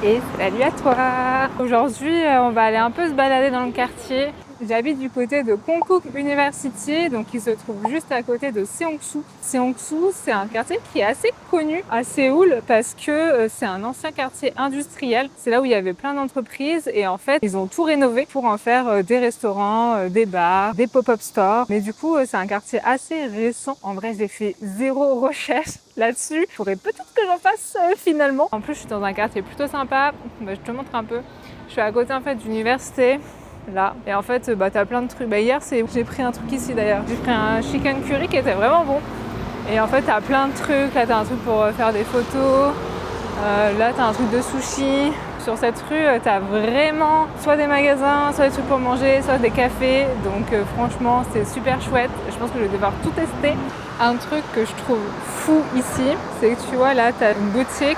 et salut à toi. Aujourd'hui, on va aller un peu se balader dans le quartier. J'habite du côté de Konkuk University, donc qui se trouve juste à côté de Seongsu. Seongsu, c'est un quartier qui est assez connu à Séoul parce que c'est un ancien quartier industriel. C'est là où il y avait plein d'entreprises et en fait, ils ont tout rénové pour en faire des restaurants, des bars, des pop-up stores. Mais du coup, c'est un quartier assez récent. En vrai, j'ai fait zéro recherche là-dessus. Il faudrait peut-être que j'en fasse finalement. En plus, je suis dans un quartier plutôt sympa. Je te montre un peu. Je suis à côté en fait d'université. Là. Et en fait, t'as plein de trucs. Hier, j'ai pris un truc ici d'ailleurs. J'ai pris un chicken curry qui était vraiment bon. Et en fait, t'as plein de trucs. Là, t'as un truc pour faire des photos. Là, t'as un truc de sushi. Sur cette rue, t'as vraiment soit des magasins, soit des trucs pour manger, soit des cafés. Donc franchement, c'est super chouette. Je pense que je vais devoir tout tester. Un truc que je trouve fou ici, c'est que tu vois, là, t'as une boutique.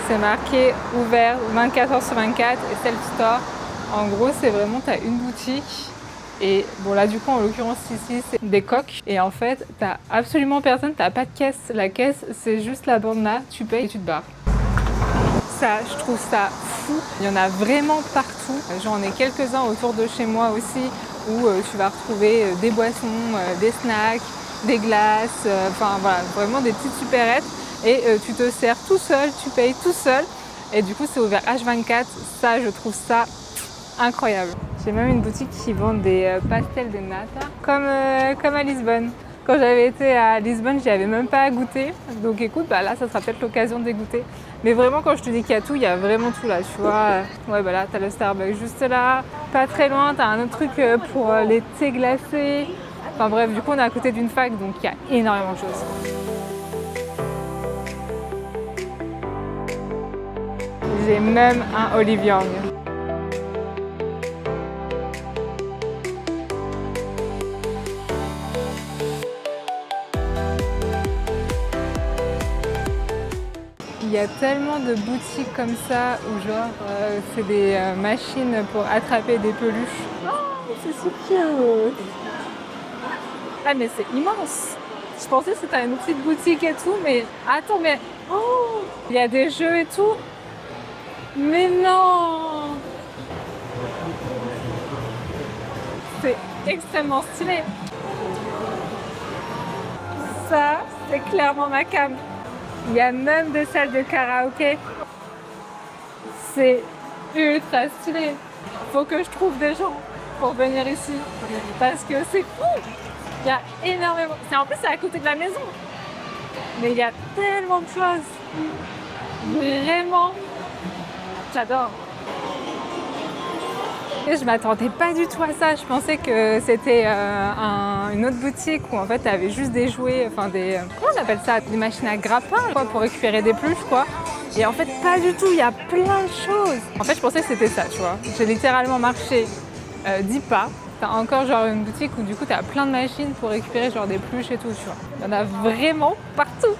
C'est marqué ouvert 24h/24 et self-store. En gros, c'est vraiment, tu as une boutique et bon là du coup en l'occurrence ici c'est des coques et en fait t'as absolument personne, t'as pas de caisse. La caisse c'est juste la borne là, tu payes et tu te barres. Ça, je trouve ça fou. Il y en a vraiment partout. J'en ai quelques-uns autour de chez moi aussi où tu vas retrouver des boissons, des snacks, des glaces, enfin voilà, vraiment des petites supérettes et tu te sers tout seul, tu payes tout seul et du coup c'est ouvert H24. Ça, je trouve ça incroyable. J'ai même une boutique qui vend des pastels de nata, comme à Lisbonne. Quand j'avais été à Lisbonne, j'y avais même pas goûté. Donc écoute, là, ça sera peut-être l'occasion de goûter. Mais vraiment, quand je te dis qu'il y a tout, il y a vraiment tout là, tu vois. Ouais, là, t'as le Starbucks juste là. Pas très loin, t'as un autre truc pour les thés glacés. Enfin bref, du coup, on est à côté d'une fac, donc il y a énormément de choses. J'ai même un Olive Young. Il y a tellement de boutiques comme ça où genre c'est des machines pour attraper des peluches. Oh, c'est super. Ah mais c'est immense. Je pensais que c'était une petite boutique et tout, mais attends, mais oh, il y a des jeux et tout. Mais non, c'est extrêmement stylé. Ça, c'est clairement ma cam. Il y a même des salles de karaoké. C'est ultra stylé. Faut que je trouve des gens pour venir ici. Parce que c'est fou. Il y a énormément. En plus, c'est à côté de la maison. Mais il y a tellement de choses. Vraiment. J'adore. Et je m'attendais pas du tout à ça. Je pensais que c'était une autre boutique où en fait tu avais juste des jouets, enfin des. Comment on appelle ça? Des machines à grappin quoi, pour récupérer des peluches quoi. Et en fait pas du tout, il y a plein de choses. En fait je pensais que c'était ça, tu vois. J'ai littéralement marché 10 pas. T'as encore genre une boutique où du coup t'as plein de machines pour récupérer genre des peluches et tout, tu vois. Il y en a vraiment partout.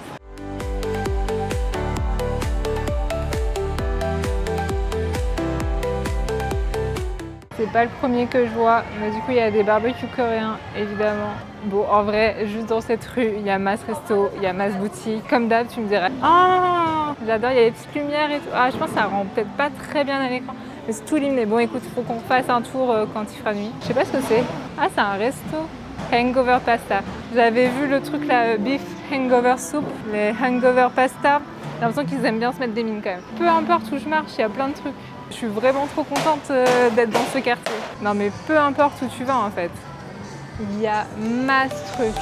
C'est pas le premier que je vois, mais du coup il y a des barbecues coréens évidemment. Bon en vrai, juste dans cette rue, il y a Mas Resto, il y a Mas Boutique. Comme d'hab, tu me dirais ah j'adore, il y a des petites lumières et tout. Ah je pense que ça rend peut-être pas très bien à l'écran. Mais c'est tout illuminé. Bon écoute, il faut qu'on fasse un tour quand il fera nuit. Je sais pas ce que c'est. Ah c'est un resto. Hangover pasta. J'avais vu le truc là, beef hangover soup, les hangover pasta. J'ai l'impression qu'ils aiment bien se mettre des mines quand même. Peu importe où je marche, il y a plein de trucs. Je suis vraiment trop contente d'être dans ce quartier. Non mais peu importe où tu vas en fait, il y a masse trucs.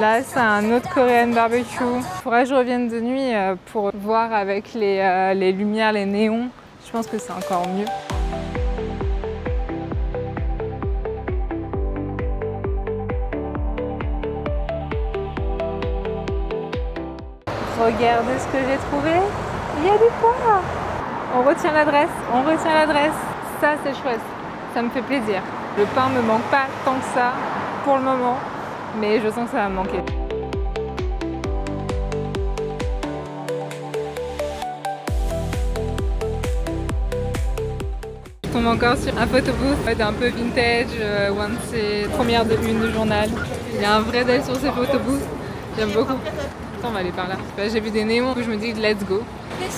Là c'est un autre Korean barbecue. Faudrait que je revienne de nuit pour voir avec les lumières, les néons. Je pense que c'est encore mieux. Regardez ce que j'ai trouvé. Il y a du poids. On retient l'adresse, on retient l'adresse. Ça, c'est chouette. Ça me fait plaisir. Le pain me manque pas tant que ça pour le moment, mais je sens que ça va me manquer. Je tombe encore sur un photobooth un peu vintage, one de ses premières de une du journal. Il y a un vrai deal sur ces photobooths. J'aime beaucoup. Attends, on va aller par là. Bah, j'ai vu des néons, je me dis let's go.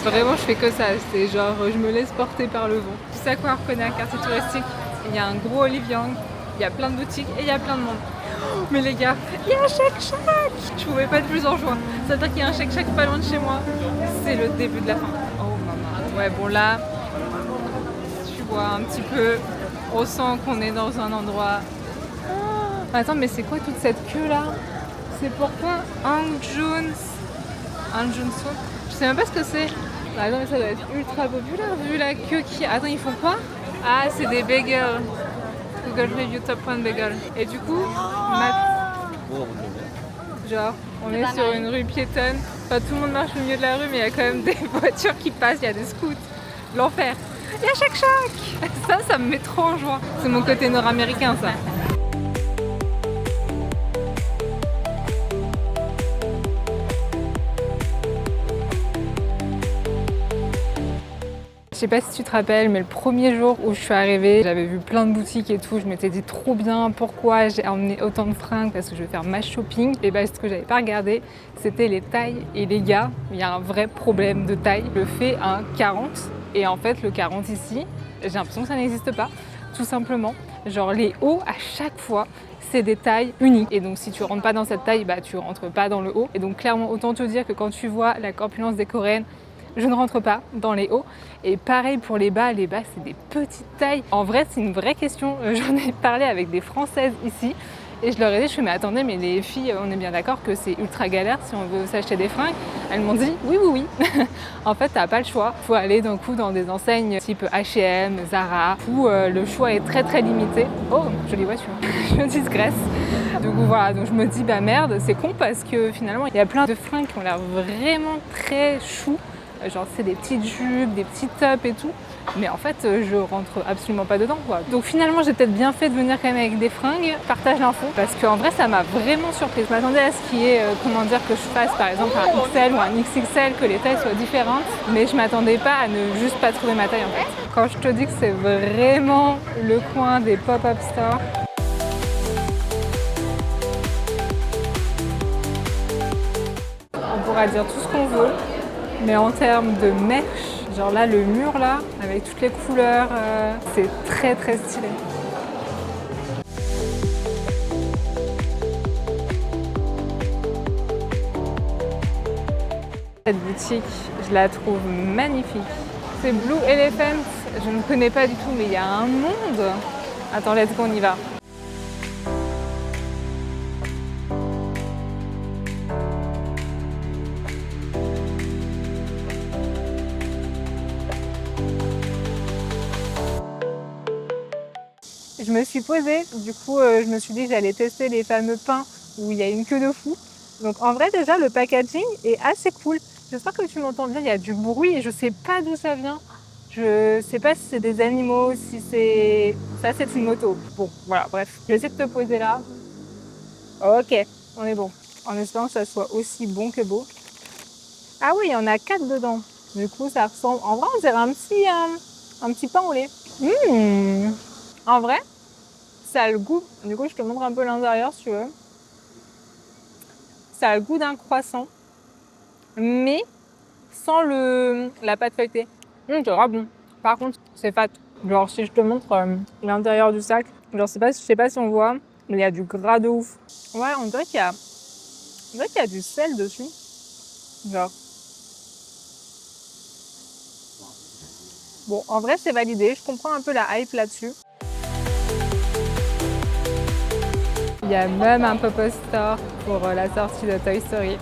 Vraiment, je fais que ça. C'est genre, je me laisse porter par le vent. Tu sais quoi, on reconnaît un quartier touristique. Il y a un gros Olive Young, il y a plein de boutiques et il y a plein de monde. Oh, mais les gars, il y a un Shake Shack. Je pouvais pas être plus en joie. Ça veut dire qu'il y a un Shake Shack pas loin de chez moi. C'est le début de la fin. Oh maman. Ouais, bon là, tu vois un petit peu, on sent qu'on est dans un endroit. Oh, attends, mais c'est quoi toute cette queue là? C'est pourquoi Hanjun Soup? Je sais même pas ce que c'est. Attends, mais ça doit être ultra populaire vu la queue qui. Attends, ils font quoi? Ah, c'est des bagels. Google Review Top 1 Bagel. Et du coup, genre, on est sur une rue piétonne. Enfin, tout le monde marche au milieu de la rue, mais il y a quand même des voitures qui passent, il y a des scouts. L'enfer. Il y a Shake Shack. Ça me met trop en joie. C'est mon côté nord-américain, ça. Je sais pas si tu te rappelles, mais le premier jour où je suis arrivée, j'avais vu plein de boutiques et tout. Je m'étais dit trop bien, pourquoi j'ai emmené autant de fringues parce que je vais faire ma shopping. Et bah, ce que j'avais pas regardé, c'était les tailles. Et les gars, il y a un vrai problème de taille. Je fais un 40 et en fait, le 40 ici, j'ai l'impression que ça n'existe pas. Tout simplement, genre les hauts à chaque fois, c'est des tailles uniques. Et donc si tu rentres pas dans cette taille, bah tu rentres pas dans le haut. Et donc clairement, autant te dire que quand tu vois la corpulence des Coréennes, je ne rentre pas dans les hauts. Et pareil pour les bas c'est des petites tailles. En vrai, c'est une vraie question. J'en ai parlé avec des Françaises ici et je leur ai dit, mais attendez, mais les filles, on est bien d'accord que c'est ultra galère si on veut s'acheter des fringues. Elles m'ont dit, oui. En fait, t'as pas le choix. Faut aller d'un coup dans des enseignes type H&M, Zara, où le choix est très très limité. Oh, jolie voiture. Je disgresse. Du coup, voilà, donc je me dis, bah merde, c'est con parce que finalement, il y a plein de fringues qui ont l'air vraiment très chou. Genre c'est des petites jupes, des petits tops et tout. Mais en fait, je rentre absolument pas dedans, quoi. Donc finalement, j'ai peut-être bien fait de venir quand même avec des fringues. Partage l'info. Parce qu'en vrai, ça m'a vraiment surprise. Je m'attendais à ce qu'il y ait, que je fasse par exemple un XL ou un XXL, que les tailles soient différentes. Mais je m'attendais pas à ne juste pas trouver ma taille en fait. Quand je te dis que c'est vraiment le coin des pop-up stores. On pourra dire tout ce qu'on veut. Mais en termes de merch, genre là, le mur là, avec toutes les couleurs, c'est très très stylé. Cette boutique, je la trouve magnifique. C'est Blue Elephant, je ne connais pas du tout, mais il y a un monde. Attends, let's go, on y va. Je me suis posée, du coup je me suis dit que j'allais tester les fameux pains où il y a une queue de fou. Donc en vrai déjà le packaging est assez cool. J'espère que tu m'entends bien, il y a du bruit et je sais pas d'où ça vient. Je sais pas si c'est des animaux, si c'est... Ça c'est une moto. Bon voilà, bref. Je vais essayer de te poser là. Ok, on est bon. En espérant que ça soit aussi bon que beau. Ah oui, il y en a 4 dedans. Du coup ça ressemble... En vrai on dirait un petit pain au lait. En vrai, ça a le goût, du coup je te montre un peu l'intérieur si tu veux. Ça a le goût d'un croissant, mais sans la pâte feuilletée. C'est grave bon. Par contre, c'est fat. Genre si je te montre l'intérieur du sac, genre je sais pas si on voit, mais il y a du gras de ouf. Ouais, on dirait qu'il y a du sel dessus. Genre. Bon, en vrai c'est validé, je comprends un peu la hype là-dessus. Il y a même un pop-up store pour la sortie de Toy Story.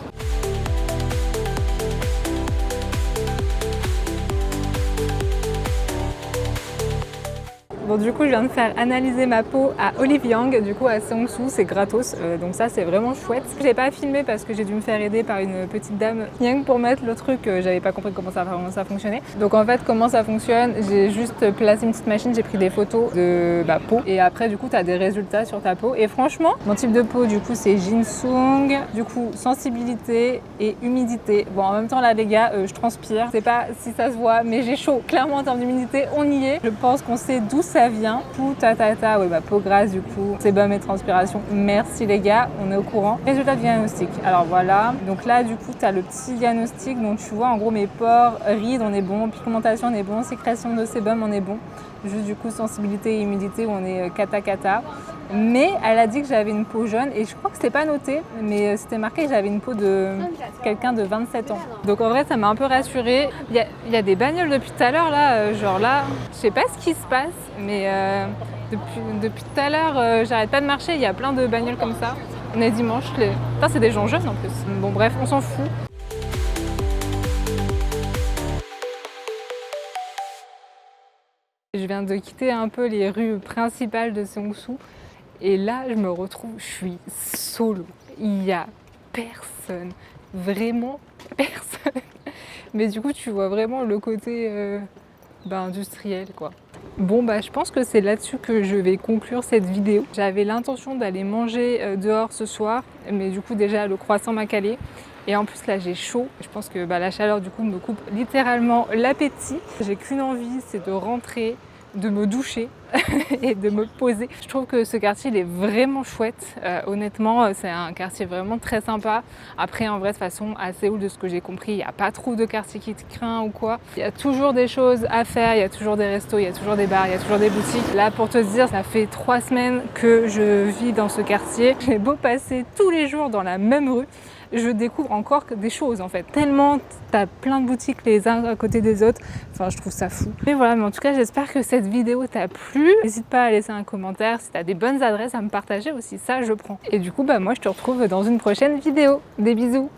Bon, du coup, je viens de faire analyser ma peau à Olive Young, du coup à Seongsu, c'est gratos, donc ça c'est vraiment chouette. J'ai pas filmé parce que j'ai dû me faire aider par une petite dame, rien que pour mettre le truc, j'avais pas compris comment ça fonctionnait. Donc en fait, comment ça fonctionne, j'ai juste placé une petite machine, j'ai pris des photos de ma peau et après du coup t'as des résultats sur ta peau. Et franchement, mon type de peau du coup c'est Jinsung, du coup sensibilité et humidité. Bon, en même temps là les gars, je transpire, je sais pas si ça se voit, mais j'ai chaud. Clairement en termes d'humidité, on y est. Je pense qu'on sait d'où ça ça vient. Tout tatata, ouais, peau grasse du coup, sébum et transpiration. Merci les gars, on est au courant. Résultat du diagnostic. Alors voilà, donc là du coup tu as le petit diagnostic, donc tu vois en gros mes pores, rides on est bon, pigmentation on est bon, sécrétion de sébum on est bon. Juste du coup sensibilité et humidité où on est cata. Mais elle a dit que j'avais une peau jaune et je crois que c'était pas noté, mais c'était marqué que j'avais une peau de quelqu'un de 27 ans. Donc en vrai ça m'a un peu rassurée. Il y a des bagnoles depuis tout à l'heure là, genre là, je sais pas ce qui se passe, mais depuis tout à l'heure j'arrête pas de marcher, il y a plein de bagnoles comme ça. On est dimanche, Putain, c'est des gens jeunes en plus. Bon bref, on s'en fout. Je viens de quitter un peu les rues principales de Seongsu et là je me retrouve, je suis solo. Il n'y a personne, vraiment personne. Mais du coup tu vois vraiment le côté industriel quoi. Bon je pense que c'est là-dessus que je vais conclure cette vidéo. J'avais l'intention d'aller manger dehors ce soir, mais du coup déjà le croissant m'a calé. Et en plus là j'ai chaud, je pense que la chaleur du coup me coupe littéralement l'appétit. J'ai qu'une envie, c'est de rentrer, de me doucher et de me poser. Je trouve que ce quartier il est vraiment chouette, honnêtement c'est un quartier vraiment très sympa. Après en vrai de toute façon à Séoul de ce que j'ai compris il n'y a pas trop de quartier qui te craint ou quoi. Il y a toujours des choses à faire, il y a toujours des restos, il y a toujours des bars, il y a toujours des boutiques. Là pour te dire ça fait 3 semaines que je vis dans ce quartier. J'ai beau passer tous les jours dans la même rue, je découvre encore des choses en fait. Tellement t'as plein de boutiques les uns à côté des autres. Enfin je trouve ça fou. Mais voilà, mais en tout cas j'espère que cette vidéo t'a plu. N'hésite pas à laisser un commentaire. Si t'as des bonnes adresses à me partager aussi, ça je prends. Et du coup moi je te retrouve dans une prochaine vidéo. Des bisous.